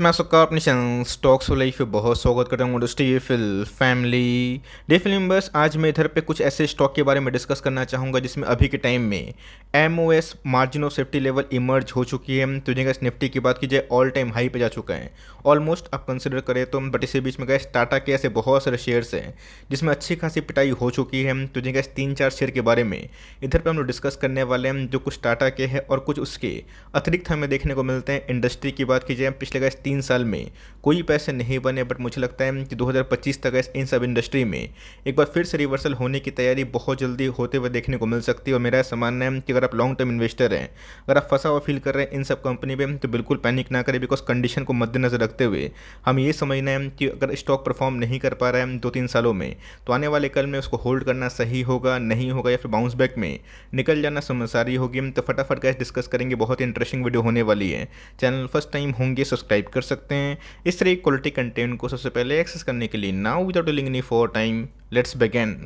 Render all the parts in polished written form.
मैं सबका अपने चैनल स्टॉक्स लाइफ पे बहुत स्वागत करता हूँ इंडस्ट्री फिल फैमिली डे फिल्म बस। आज मैं इधर पे कुछ ऐसे स्टॉक के बारे में डिस्कस करना चाहूँगा जिसमें अभी के टाइम में MOS margin of safety level emerge हो चुकी है। तो जिनका निफ्टी की बात की जाए ऑल टाइम हाई पे जा चुका है ऑलमोस्ट, आप कंसिडर करें तो। बट इसी बीच में गए टाटा के ऐसे बहुत सारे शेयर्स हैं जिसमें अच्छी खासी पिटाई हो चुकी है। तो जिनका 3-4 शेयर के बारे में इधर पर हम लोग डिस्कस करने वाले हैं, जो कुछ टाटा के हैं और कुछ उसके अतिरिक्त हमें देखने को मिलते हैं। इंडस्ट्री की बात की जाए पिछले गए 3 साल में कोई पैसे नहीं बने, बट मुझे लगता है कि 2025 तक इन सब इंडस्ट्री में एक बार फिर से रिवर्सल होने की तैयारी बहुत जल्दी होते हुए देखने को मिल सकती है। और मेरा ऐसा मानना है कि अगर आप लॉन्ग टर्म इन्वेस्टर हैं, अगर आप फंसा हुआ फील कर रहे हैं इन सब कंपनी पे, तो बिल्कुल पैनिक ना करें। बिकॉज कंडीशन को मद्देनजर रखते हुए हम ये समझना है कि अगर स्टॉक परफॉर्म नहीं कर पा रहा है 2-3 सालों में, तो आने वाले कल में उसको होल्ड करना सही होगा, नहीं होगा, या फिर बाउंस बैक में निकल जाना समझदारी होगी। तो फटाफट गैस डिस्कस करेंगे, बहुत ही इंटरेस्टिंग वीडियो होने वाली है। चैनल फर्स्ट टाइम होंगे सब्सक्राइब कर सकते हैं इस तरह की क्वालिटी कंटेंट को सबसे पहले एक्सेस करने के लिए। Now without dealing any for time, let's begin.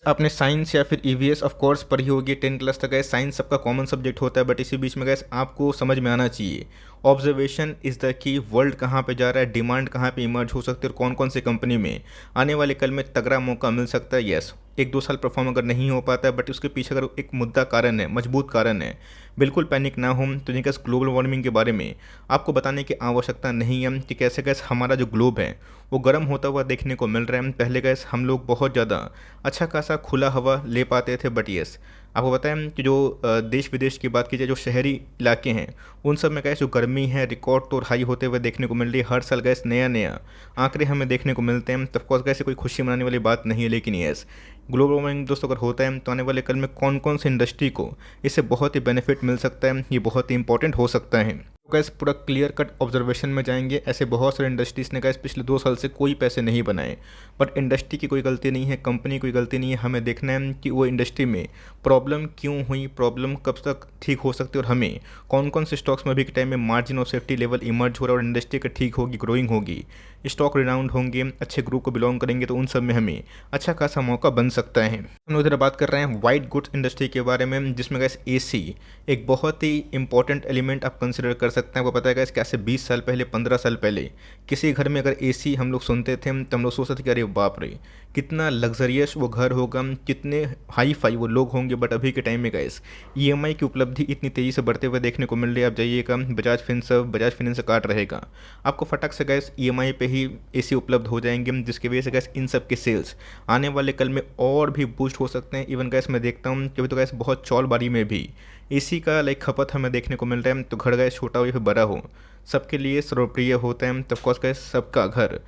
आपने साइंस या फिर ईवीएस ऑफ कोर्स पढ़ी होगी 10 क्लास तक है। साइंस सबका कॉमन सब्जेक्ट होता है, बट इसी बीच में गैस आपको समझ में आना चाहिए observation is the key. World कहाँ पे जा रहा है, डिमांड कहाँ पे इमर्ज हो सकती है और कौन कौन से कंपनी में आने वाले कल में तगड़ा मौका मिल सकता है। यस, 1-2 साल परफॉर्म अगर नहीं हो पाता है, बट उसके पीछे अगर एक मुद्दा कारण है, मजबूत कारण है, बिल्कुल पैनिक ना हो। तो जिनका ग्लोबल वार्मिंग के बारे में आपको बताने की आवश्यकता नहीं है कि कैसे कैसे हमारा जो ग्लोब है वो गर्म होता हुआ देखने को मिल रहा है। पहले गैस हम लोग बहुत ज़्यादा अच्छा खासा खुला हवा ले पाते थे, बट यस आपको पता है कि जो देश विदेश की बात की जाए, जो शहरी इलाके हैं उन सब में गैस जो गर्मी है रिकॉर्ड तौर हाई होते हुए देखने को मिल रही है। हर साल गैस नया नया आंकड़े हमें देखने को मिलते हैं। तो ऑफकोर्स गैस कोई खुशी मनाने वाली बात नहीं है, लेकिन यस ग्लोबल वार्मिंग दोस्तों अगर होता है तो आने वाले कल में कौन कौन से इंडस्ट्री को इससे बहुत ही बेनिफिट मिल सकता है, ये बहुत ही इंपॉर्टेंट हो सकता है। तो गैस पूरा क्लियर कट ऑब्जर्वेशन में जाएंगे। ऐसे बहुत सारे इंडस्ट्रीज ने गैस पिछले 2 साल से कोई पैसे नहीं बनाए, बट इंडस्ट्री की कोई गलती नहीं है, कंपनी की कोई गलती नहीं है। हमें देखना है कि वो इंडस्ट्री में प्रॉब्लम क्यों हुई, प्रॉब्लम कब तक ठीक हो सकती है, और हमें कौन कौन से स्टॉक्स में अभी के टाइम में margin of safety level emerge हो रहा है और इंडस्ट्री का ठीक होगी, ग्रोइंग होगी, स्टॉक रिनाउंड होंगे, अच्छे ग्रुप को बिलोंग करेंगे, तो उन सब में हमें अच्छा खासा मौका बन सकता है। हम लोग इधर बात कर रहे हैं वाइट गुड्स इंडस्ट्री के बारे में, जिसमें गैस एसी एक बहुत ही इंपॉर्टेंट एलिमेंट आप कंसिडर कर सकते हैं। आपको पता है गैस कैसे 20 साल पहले, 15 साल पहले किसी घर में अगर एसी हम लोग सुनते थे तो हम लोग सोचते थे कि अरे बाप रे कितना लग्जरियस वो घर होगा, कितने हाई फाई वो लोग होंगे। बट अभी के टाइम में गैस ईएमआई की उपलब्धि इतनी तेज़ी से बढ़ते हुए देखने को मिल रही है। आप जाइएगा बजाज फिनेंस कार्ड रहेगा, आपको फटक से गैस ईएमआई पे ही एसी उपलब्ध हो जाएंगे, जिसकी वजह से गैस इन सब के सेल्स आने वाले कल में और भी बूस्ट हो सकते हैं। इवन गैस मैं देखता हूँ कि अभी तो गैस बहुत चौलबाड़ी में भी एसी का लाइक खपत हमें देखने को मिल रहा है। तो घर गैस छोटा हो या फिर बड़ा हो, सबके लिए सर्वप्रिय होता है। तो ऑफकोर्स गैस सबका घर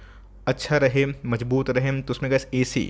अच्छा रहे, मजबूत रहे, तो उसमें गैस एसी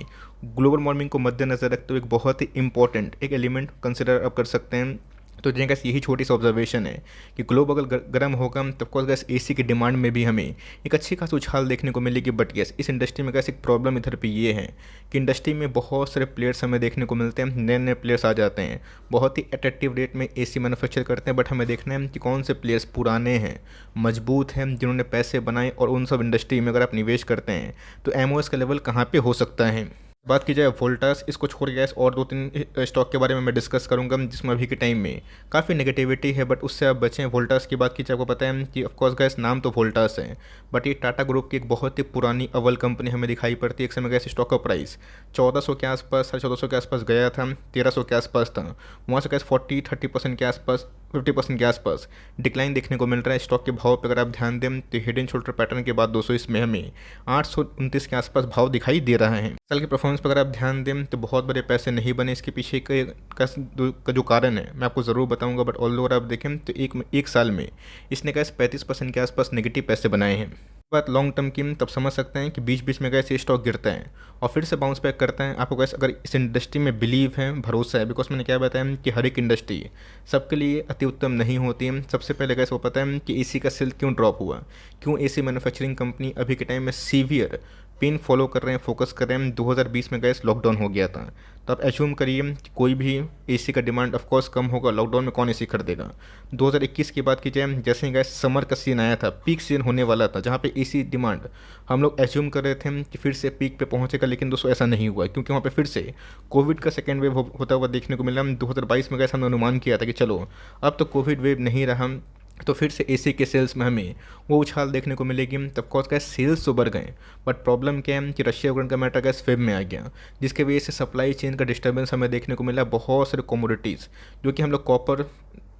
ग्लोबल वार्मिंग को मद्देनजर रखते हुए एक बहुत ही इंपॉर्टेंट एक एलिमेंट कंसिडर आप कर सकते हैं। तो जिन गैस यही छोटी सी ऑब्जर्वेशन है कि ग्लोब अगर गर्म होगा तो ऑफकोर्स गैस एसी की डिमांड में भी हमें एक अच्छी खासी उछाल देखने को मिलेगी। बट यस इस इंडस्ट्री में गैस एक प्रॉब्लम इधर पे ये है कि इंडस्ट्री में बहुत सारे प्लेयर्स हमें देखने को मिलते हैं, नए नए प्लेयर्स आ जाते हैं, बहुत ही अट्रैक्टिव रेट में एसी मैन्युफैक्चर करते हैं। बट हमें देखना है कि कौन से प्लेयर्स पुराने हैं, मजबूत हैं, जिन्होंने पैसे बनाए, और उन सब इंडस्ट्री में अगर आप निवेश करते हैं तो एमओएस का लेवल कहाँ पे हो सकता है। बात की जाए वोल्टास, इसको छोड़ गया और 2-3 स्टॉक के बारे में मैं डिस्कस करूंगा जिसमें अभी के टाइम में काफ़ी नेगेटिविटी है, बट उससे आप बचें। वोल्टास की बात की जाए, आपको पता है कि ऑफकोर्स गैस नाम तो वोल्टास है, बट ये टाटा ग्रुप की एक बहुत ही पुरानी अव्वल कंपनी हमें दिखाई पड़ती है। एक समय गैस स्टॉक का प्राइस 1400 के आसपास, 1450 के आसपास गया था, 1300 के आसपास था, वहाँ से गैस 40-30% के आसपास, 50% के आसपास डिक्लाइन देखने को मिल रहा है स्टॉक के भाव पर। अगर आप ध्यान दें तो हेड एंड शोल्डर पैटर्न के बाद 200 इसमें हमें 829 के आसपास भाव दिखाई दे रहा है। साल के परफॉर्मेंस पर अगर आप ध्यान दें तो बहुत बड़े पैसे नहीं बने, इसके पीछे का जो कारण है मैं आपको ज़रूर बताऊंगा। बट ऑल ओवर आप देखें तो एक साल में इसने गैस 35% के आसपास नेगेटिव पैसे बनाए हैं। बात लॉन्ग टर्म की, तब समझ सकते हैं कि बीच बीच में गैस ये स्टॉक गिरता है और फिर से बाउंस बैक करता है। आपको गैस अगर इस इंडस्ट्री में बिलीव है, भरोसा है, बिकॉज मैंने क्या बताया कि हर एक इंडस्ट्री सबके लिए अति उत्तम नहीं होती है। सबसे पहले गैस वो पता है कि एसी का सेल क्यों ड्रॉप हुआ, क्यों एसी मैन्युफैक्चरिंग कंपनी अभी के टाइम में सीवियर पिन फॉलो कर रहे हैं, फोकस कर रहे हैं। 2020 में गैस लॉकडाउन हो गया था, तो आप एज्यूम करिए कि कोई भी एसी का डिमांड ऑफकोर्स कम होगा, लॉकडाउन में कौन एसी खरीदेगा। 2021 की बात की जाए, जैसे ही गैस समर का सीजन आया था, पीक सीजन होने वाला था, जहाँ पे एसी डिमांड हम लोग एज्यूम कर रहे थे कि फिर से पीक पे पहुंचेगा, लेकिन दोस्तों ऐसा नहीं हुआ, क्योंकि वहाँ पे फिर से कोविड का सेकेंड वेव होता हुआ देखने को मिला। 2022 में गैस हमने अनुमान किया था कि चलो अब तो कोविड वेव नहीं रहा, तो फिर से एसी के सेल्स में हमें वो उछाल देखने को मिलेगी। तब कोर्स गैस सेल्स तो बढ़ गए, बट प्रॉब्लम क्या है कि रशिया यूक्रेन का मैटर गैस फेब में आ गया, जिसकी वजह से सप्लाई चेन का डिस्टर्बेंस हमें देखने को मिला। बहुत सारे कमोडिटीज़ जो कि हम लोग कॉपर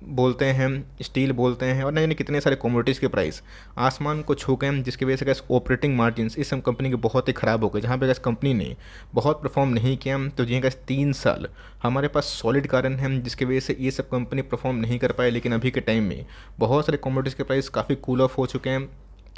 बोलते हैं, स्टील बोलते हैं, और नहीं नहीं कितने सारे कमोडिटीज़ के प्राइस आसमान को छू गए, जिसकी वजह से गैस ऑपरेटिंग मार्जिन्स इस सब कंपनी के बहुत ही ख़राब हो गए। जहाँ पे गैस कंपनी ने बहुत परफॉर्म नहीं किया, तो जी गैस 3 साल हमारे पास सॉलिड कारण है जिसकी वजह से ये सब कंपनी परफॉर्म नहीं कर पाए। लेकिन अभी के टाइम में बहुत सारे कमोडिटीज़ के प्राइस काफ़ी कूल ऑफ हो चुके हैं।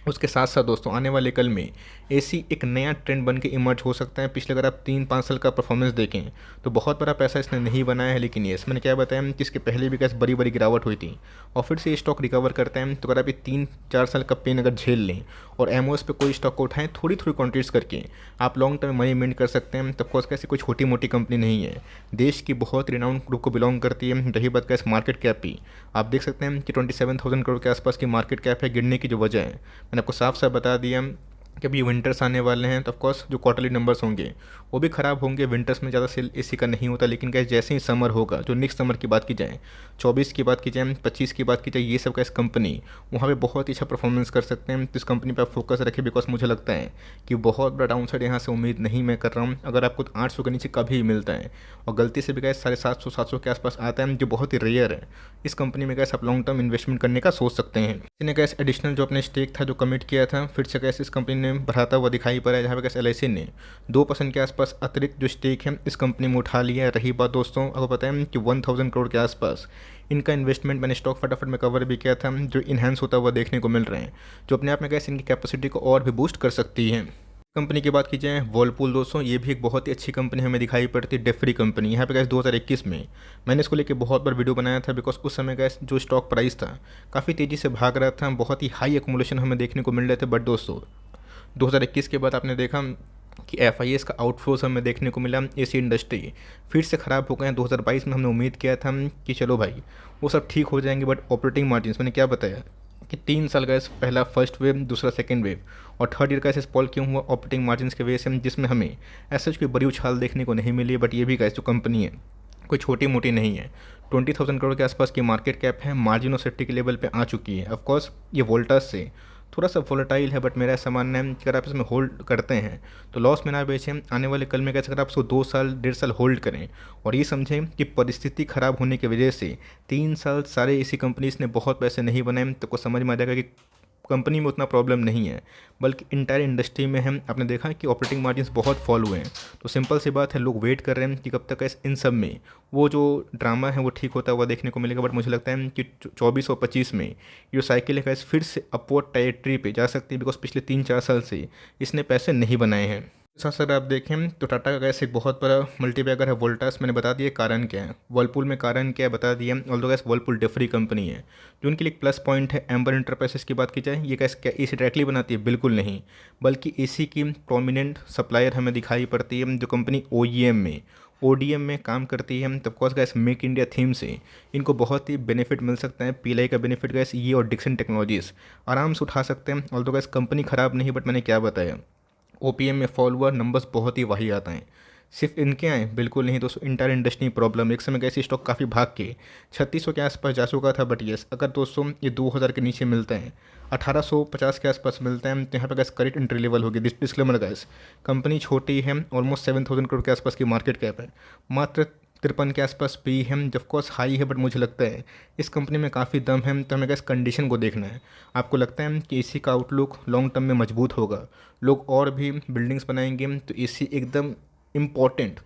उसके साथ साथ दोस्तों आने वाले कल में एसी एक नया ट्रेंड बन के इमर्ज हो सकता है। पिछले अगर आप 3-5 साल का परफॉर्मेंस देखें तो बहुत बड़ा पैसा इसने नहीं बनाया है, लेकिन ये मैंने क्या बताया कि इसके पहले भी कैसे बड़ी बड़ी गिरावट हुई थी और फिर से ये स्टॉक रिकवर करता है। तो अगर आप ये 3-4 साल का पेन अगर झेल लें और एमओएस पे कोई स्टॉक को उठाएं थोड़ी थोड़ी क्वांटिटीज़ करके, आप लॉन्ग टर्म मनी मेंट कर सकते हैं। तब कोर्स कैसे कोई छोटी मोटी कंपनी नहीं है, देश की बहुत रिनाउंड ग्रुप को बिलोंग करती है। रही बात कैसे मार्केट कैप ही, आप देख सकते हैं कि 27,000 करोड़ के आसपास की मार्केट कैप है। गिरने की जो वजह है मैंने आपको साफ साफ बता दिया कि अभी विंटर्स आने वाले हैं, तो ऑफकोर्स जो क्वार्टरली नंबर्स होंगे वो भी ख़राब होंगे। विंटर्स में ज़्यादा सेल एसी का नहीं होता, लेकिन कैसे जैसे ही समर होगा, जो नेक्स्ट समर की बात की जाए, 24 की बात की जाए, 25 की बात की जाए, ये सब कैसे कंपनी वहाँ पे बहुत ही अच्छा परफॉर्मेंस कर सकते हैं। तो इस कंपनी पे आप फोकस रखें, बिकॉज मुझे लगता है कि बहुत बड़ा डाउन साइड यहाँ से उम्मीद नहीं मैं कर रहा हूँ। अगर आपको 800 के नीचे कभी मिलता है और गलती से भी गैस 750-700 के आसपास आता है, जो बहुत ही रेयर है, इस कंपनी में गैस आप लॉन्ग टर्म इन्वेस्टमेंट करने का सोच सकते हैं। इसने गैस एडिशनल जो अपने स्टेक था जो कमिट किया था, फिर से गैस इस कंपनी ने बढ़ाता हुआ दिखाई पड़ा है, जहाँ पे गैस एलआईसी ने 2% के आसपास अतिरिक्त जो स्टेक है इस कंपनी में उठा लिया है। रही बात दोस्तों, आपको पता है कि 1000 करोड़ के आसपास इनका इन्वेस्टमेंट मैंने स्टॉक फटाफट में कवर भी किया था, जो इन्हेंस होता हुआ देखने को मिल रहे हैं, जो अपने आप में गैस इनकी कैपेसिटी को और भी बूस्ट कर सकती है। कंपनी की बात की जाए वर्लपूल दोस्तों, ये भी एक बहुत ही अच्छी कंपनी हमें दिखाई पड़ती है, डेट फ्री कंपनी। यहाँ पे गैस 2021 में मैंने इसको लेके बहुत बार वीडियो बनाया था, बिकॉज उस समय गैस जो स्टॉक प्राइस था काफ़ी तेज़ी से भाग रहा था, बहुत ही हाई एक्मुलेशन हमें देखने को मिल रहे थे। बट दोस्तों 2021 के बाद आपने देखा कि एफआईएस का आउटफ्लोज हमें देखने को मिला, एसी इंडस्ट्री फिर से ख़राब हो गए हैं। 2022 में हमने उम्मीद किया था कि चलो भाई वो सब ठीक हो जाएंगे, बट ऑपरेटिंग मार्जिन्स मैंने क्या बताया कि 3 साल गैस, पहला फर्स्ट वेव, दूसरा सेकेंड वेव और थर्ड ईयर का ऐसे स्पॉल क्यों हुआ ऑपरेटिंग मार्जिन्स की वजह से, जिसमें हमें ऐसा कोई बड़ी उछाल देखने को नहीं मिली। बट ये भी गैस जो कंपनी है कोई छोटी मोटी नहीं है, 20,000 करोड़ के आसपास की मार्केट कैप है, मार्जिन ऑफ सेफ्टी के लेवल पे आ चुकी है। ऑफकोर्स ये वोल्टास से थोड़ा सा वोलेटाइल है, बट मेरा ऐसा मानना है कि अगर आप इसमें होल्ड करते हैं तो लॉस में ना बेचें। आने वाले कल में कैसे अगर आप उसको 2 साल 1.5 साल होल्ड करें और ये समझें कि परिस्थिति ख़राब होने की वजह से 3 साल सारे इसी कंपनीज ने बहुत पैसे नहीं बनाए, तो को समझ में आ जाएगा कि कंपनी में उतना प्रॉब्लम नहीं है, बल्कि इंटायर इंडस्ट्री में है। आपने देखा कि ऑपरेटिंग मार्जिन्स बहुत फॉल हुए हैं, तो सिंपल सी बात है, लोग वेट कर रहे हैं कि कब तक इन सब में वो जो ड्रामा है वो ठीक होता हुआ देखने को मिलेगा। बट मुझे लगता है कि 24 और 25 में ये साइकिल है फिर से अपवर्ड ट्रैजेक्टरी पे जा सकती है, बिकॉज पिछले 3-4 साल से इसने पैसे नहीं बनाए हैं। साथ साथ आप देखें तो टाटा का गैस एक बहुत बड़ा मल्टीबैगर है वोल्टास, मैंने बता दिया कारण क्या है, वर्लपूल में कारण क्या है बता दिया। ऑल्दो गैस वर्लपूल डेफ्री कंपनी है, जो उनके लिए एक प्लस पॉइंट है। एम्बर इंटरप्राइजेस की बात की जाए, ये गैस क्या एसी डायरेक्टली बनाती है? बिल्कुल नहीं, बल्कि एसी की प्रोमिनेंट सप्लायर हमें दिखाई पड़ती है, जो कंपनी ओईएम में ओडीएम में काम करती है। तब course gas make India theme से इनको बहुत ही बेनिफिट मिल सकता है। पीएलआई का बेनिफिट गैस ये और डिक्सन टेक्नोलॉजीज़ आराम से उठा सकते हैं। ऑल्दो गैस कंपनी ख़राब नहीं, बट मैंने क्या बताया, ओपीएम में फॉल हुआ, नंबर्स बहुत ही वाही आता हैं। सिर्फ इनके आए? बिल्कुल नहीं दोस्तों, इंटायर इंडस्ट्री प्रॉब्लम। एक समय कैसे स्टॉक काफ़ी भाग के 3600 के आसपास जा चुका था, बट यस अगर दोस्तों ये 2000 के नीचे मिलते हैं, 1850 के आसपास मिलते हैं, तो यहाँ पे गैस करेक्ट एंट्री लेवल होगी। डिस्क्लेमर गैस, कंपनी छोटी है, ऑलमोस्ट 7000 करोड़ के आसपास की मार्केट कैप है, मात्र 53 के आसपास पी है, जब कोर्स हाई है, बट मुझे लगता है इस कंपनी में काफ़ी दम है। तो हमें गैस कंडीशन को देखना है। आपको लगता है कि एसी का आउटलुक लॉन्ग टर्म में मजबूत होगा, लोग और भी बिल्डिंग्स बनाएंगे, तो एसी एकदम इम्पॉर्टेंट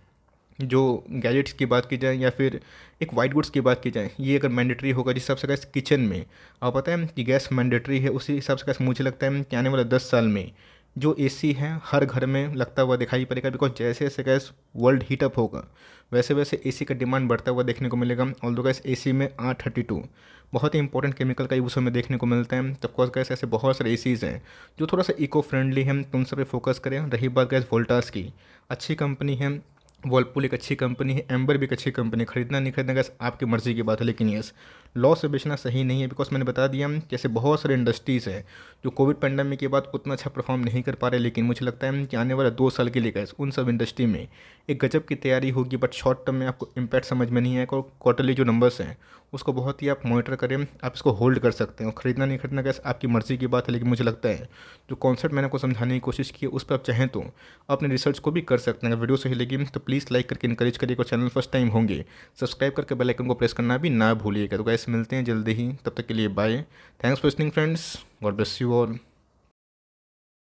जो गैजेट्स की बात की जाए या फिर एक वाइट गुड्स की बात की जाए, ये अगर मैंडेटरी होगा, जिस हिसाब से गैस किचन में आप पता है कि गैस मैंडेटरी है, उसी हिसाब से गैस मुझे लगता है कि आने वाले 10 साल में जो एसी है हर घर में लगता हुआ दिखाई पड़ेगा। बिकॉज जैसे जैसे गैस वर्ल्ड हीटअप होगा, वैसे वैसे एसी का डिमांड बढ़ता हुआ देखने को मिलेगा। ऑल्दो गैस एसी में R32 बहुत ही इंपॉर्टेंट केमिकल का यूज़ हमें देखने को मिलता है। तब कोर्स गैस ऐसे बहुत सारे एसीज़ हैं जो थोड़ा सा इको फ्रेंडली हैं, तो उन सब पे फोकस करें। रही बात गैस वोल्टास की, अच्छी कंपनी है, वर्लपूल एक अच्छी कंपनी है, एम्बर भी एक अच्छी कंपनी है। खरीदना नहीं खरीदना गैस आपकी मर्ज़ी की बात है, लेकिन यस लॉस से बेचना सही नहीं है, बिकॉज मैंने बता दिया कि ऐसे बहुत सारे इंडस्ट्रीज़ है जो कोविड पेंडेमिक के बाद उतना अच्छा परफॉर्म नहीं कर पा रहे, लेकिन मुझे लगता है कि आने वाला 2 साल के लिए guys, उन सब इंडस्ट्री में एक गजब की तैयारी होगी। बट शॉर्ट टर्म में आपको इम्पैक्ट समझ में नहीं आएगा, और क्वार्टरली जो नंबर्स हैं उसको बहुत ही आप मॉनिटर करें, आप इसको होल्ड कर सकते हैं। और ख़रीदना नहीं खरीदना गैस आपकी मर्ज़ी की बात है, लेकिन मुझे लगता है जो कॉन्सेप्ट मैंने आपको समझाने की कोशिश की है उस पर आप चाहें तो अपने रिसर्च को भी कर सकते हैं। अगर वीडियो सही लगी तो प्लीज़ लाइक करके इंकरेज करिएगा, चैनल फर्स्ट टाइम होंगे सब्सक्राइब करके बेल आइकन को प्रेस करना भी ना भूलिएगा। तो गैस मिलते हैं जल्दी ही, तब तक के लिए bye. Thanks for listening friends, God bless you all.